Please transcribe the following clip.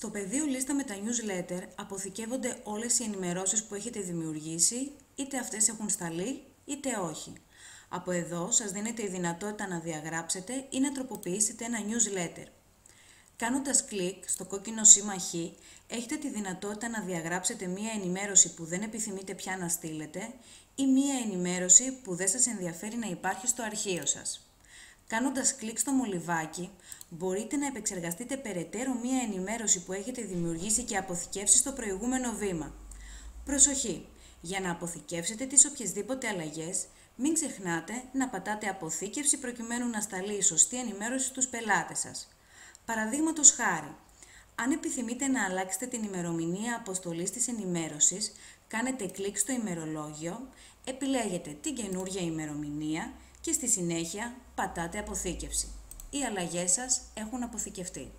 Στο πεδίο λίστα με τα newsletter αποθηκεύονται όλες οι ενημερώσεις που έχετε δημιουργήσει, είτε αυτές έχουν σταλεί, είτε όχι. Από εδώ σας δίνεται η δυνατότητα να διαγράψετε ή να τροποποιήσετε ένα newsletter. Κάνοντας κλικ στο κόκκινο σήμα Χ, έχετε τη δυνατότητα να διαγράψετε μία ενημέρωση που δεν επιθυμείτε πια να στείλετε ή μία ενημέρωση που δεν σας ενδιαφέρει να υπάρχει στο αρχείο σας. Κάνοντας κλικ στο μολυβάκι, μπορείτε να επεξεργαστείτε περαιτέρω μία ενημέρωση που έχετε δημιουργήσει και αποθηκεύσει στο προηγούμενο βήμα. Προσοχή! Για να αποθηκεύσετε τις οποιασδήποτε αλλαγές, μην ξεχνάτε να πατάτε αποθήκευση προκειμένου να σταλεί η σωστή ενημέρωση στους πελάτες σας. Παραδείγματος χάρη, αν επιθυμείτε να αλλάξετε την ημερομηνία αποστολής της ενημέρωσης, κάνετε κλικ στο ημερολόγιο, επιλέγετε την καινούργια ημερομηνία και στη συνέχεια πατάτε αποθήκευση. Οι αλλαγές σας έχουν αποθηκευτεί.